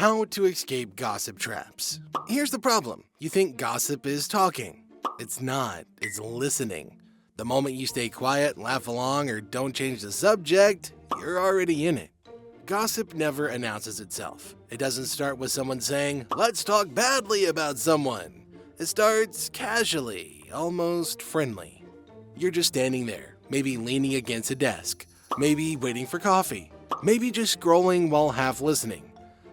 How to escape gossip traps. Here's the problem. You think gossip is talking. It's not. It's listening. The moment you stay quiet, laugh along, or don't change the subject, you're already in it. Gossip never announces itself. It doesn't start with someone saying, "Let's talk badly about someone." It starts casually, almost friendly. You're just standing there, maybe leaning against a desk, maybe waiting for coffee, maybe just scrolling while half listening.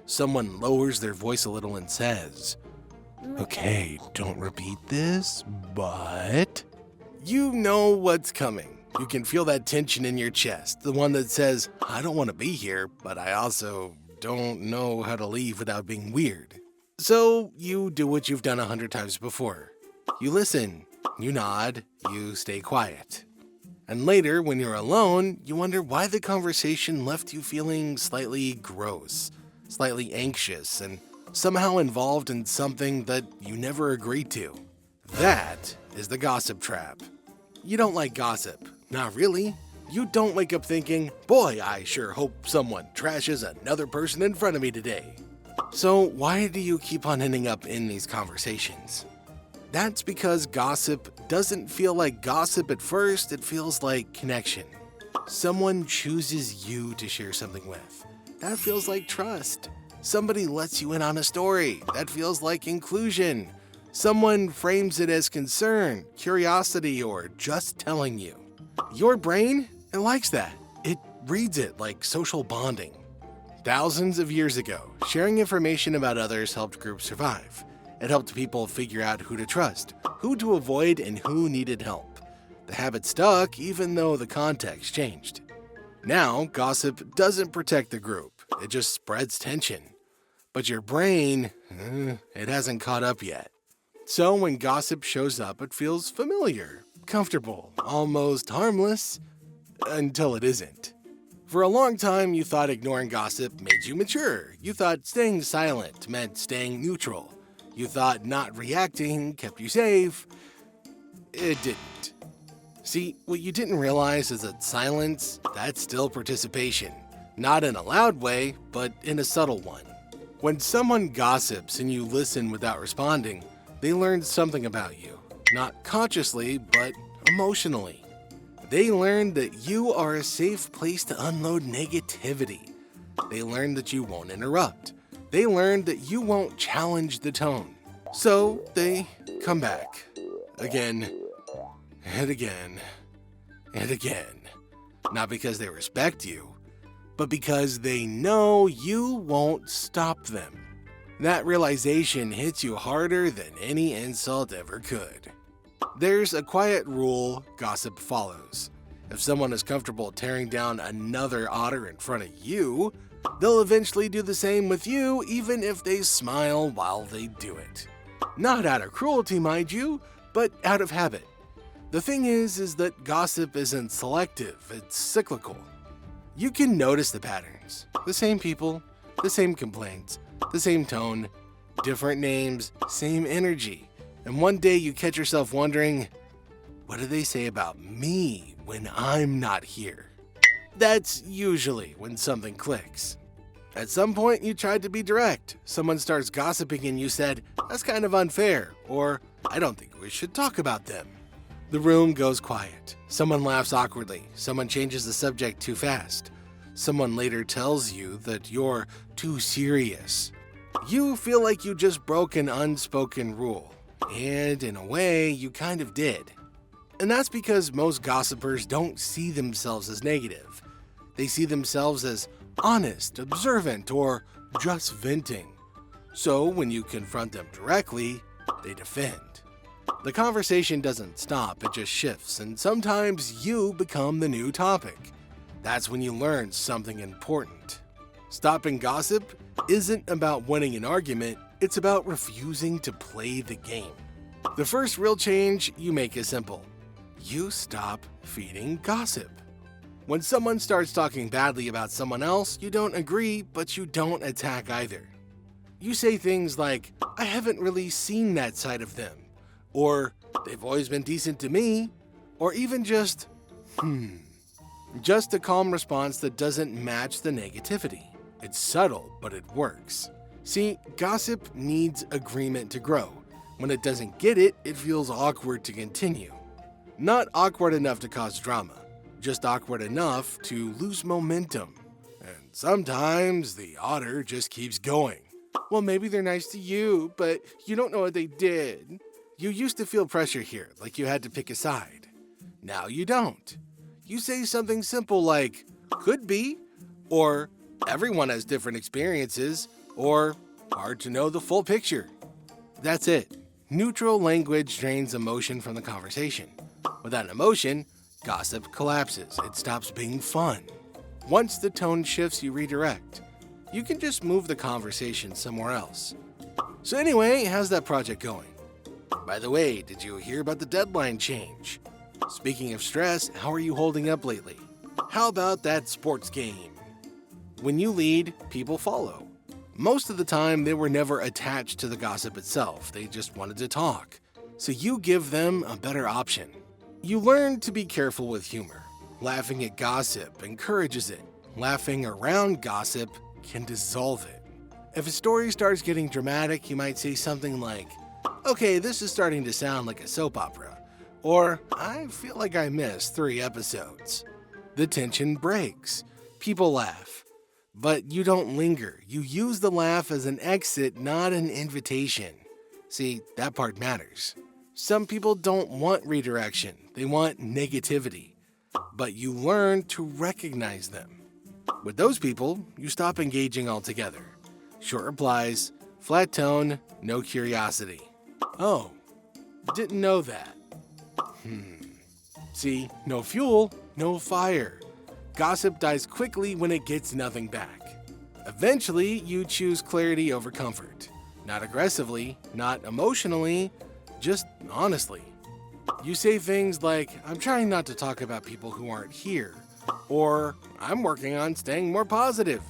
Someone lowers their voice a little and says, "Okay, don't repeat this, but..." You know what's coming. You can feel that tension in your chest, the one that says, "I don't want to be here, but I also don't know how to leave without being weird." So you do what you've done 100 times before. You listen, you nod, you stay quiet. And later, when you're alone, you wonder why the conversation left you feeling slightly gross, slightly anxious, and somehow involved in something that you never agreed to. That is the gossip trap. You don't like gossip. Not really. You don't wake up thinking, "Boy, I sure hope someone trashes another person in front of me today." So why do you keep on ending up in these conversations? That's because gossip doesn't feel like gossip at first, it feels like connection. Someone chooses you to share something with. That feels like trust. Somebody lets you in on a story. That feels like inclusion. Someone frames it as concern, curiosity, or just telling you. Your brain, it likes that. It reads it like social bonding. Thousands of years ago, sharing information about others helped groups survive. It helped people figure out who to trust, who to avoid, and who needed help. The habit stuck even though the context changed. Now, gossip doesn't protect the group. It just spreads tension. But your brain, it hasn't caught up yet. So when gossip shows up, it feels familiar, comfortable, almost harmless, until it isn't. For a long time, you thought ignoring gossip made you mature. You thought staying silent meant staying neutral. You thought not reacting kept you safe. It didn't. See, what you didn't realize is that silence, that's still participation. Not in a loud way, but in a subtle one. When someone gossips and you listen without responding, they learn something about you. Not consciously, but emotionally. They learn that you are a safe place to unload negativity. They learn that you won't interrupt. They learn that you won't challenge the tone. So they come back. Again, and again, and again. Not because they respect you, but because they know you won't stop them. That realization hits you harder than any insult ever could. There's a quiet rule gossip follows. If someone is comfortable tearing down another otter in front of you, they'll eventually do the same with you, even if they smile while they do it. Not out of cruelty, mind you, but out of habit. The thing is that gossip isn't selective, it's cyclical. You can notice the patterns. The same people, the same complaints, the same tone, different names, same energy. And one day you catch yourself wondering, what do they say about me when I'm not here? That's usually when something clicks. At some point you tried to be direct. Someone starts gossiping and you said, "That's kind of unfair," or "I don't think we should talk about them." The room goes quiet. Someone laughs awkwardly. Someone changes the subject too fast. Someone later tells you that you're too serious. You feel like you just broke an unspoken rule. And in a way, you kind of did. And that's because most gossipers don't see themselves as negative. They see themselves as honest, observant, or just venting. So when you confront them directly, they defend. The conversation doesn't stop, it just shifts, and sometimes you become the new topic. That's when you learn something important. Stopping gossip isn't about winning an argument, it's about refusing to play the game. The first real change you make is simple. You stop feeding gossip. When someone starts talking badly about someone else, you don't agree, but you don't attack either. You say things like, "I haven't really seen that side of them," or "They've always been decent to me," or even just, Just a calm response that doesn't match the negativity. It's subtle, but it works. See, gossip needs agreement to grow. When it doesn't get it, it feels awkward to continue. Not awkward enough to cause drama, just awkward enough to lose momentum. And sometimes the otter just keeps going. Well, maybe they're nice to you, but you don't know what they did. You used to feel pressure here, like you had to pick a side. Now you don't. You say something simple like, could be, or everyone has different experiences, or hard to know the full picture. That's it. Neutral language drains emotion from the conversation. Without emotion, gossip collapses. It stops being fun. Once the tone shifts, you redirect. You can just move the conversation somewhere else. So anyway, how's that project going? By the way, did you hear about the deadline change? Speaking of stress, how are you holding up lately? How about that sports game? When you lead, people follow. Most of the time, they were never attached to the gossip itself. They just wanted to talk. So you give them a better option. You learn to be careful with humor. Laughing at gossip encourages it. Laughing around gossip can dissolve it. If a story starts getting dramatic, you might say something like, okay, this is starting to sound like a soap opera. Or, I feel like I missed 3 episodes. The tension breaks. People laugh. But you don't linger. You use the laugh as an exit, not an invitation. See, that part matters. Some people don't want redirection. They want negativity. But you learn to recognize them. With those people, you stop engaging altogether. Short replies, flat tone, no curiosity. Oh, didn't know that. See, no fuel, no fire. Gossip dies quickly when it gets nothing back. Eventually, you choose clarity over comfort. Not aggressively, not emotionally, just honestly. You say things like, I'm trying not to talk about people who aren't here, or I'm working on staying more positive.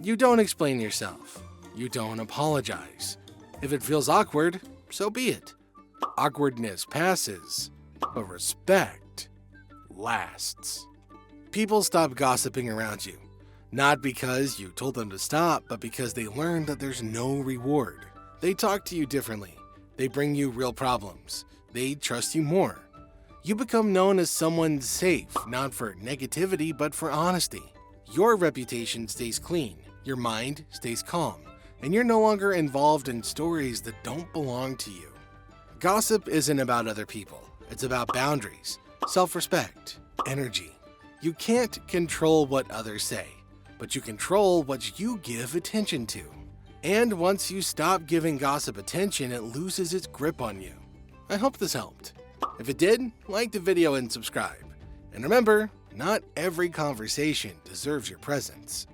You don't explain yourself. You don't apologize. If it feels awkward, so be it. Awkwardness passes, but respect lasts. People stop gossiping around you, not because you told them to stop, but because they learned that there's no reward. They talk to you differently. They bring you real problems. They trust you more. You become known as someone safe, not for negativity, but for honesty. Your reputation stays clean, your mind stays calm, and you're no longer involved in stories that don't belong to you. Gossip isn't about other people. It's about boundaries, self-respect, energy. You can't control what others say, but you control what you give attention to. And once you stop giving gossip attention, it loses its grip on you. I hope this helped. If it did, like the video and subscribe. And remember, not every conversation deserves your presence.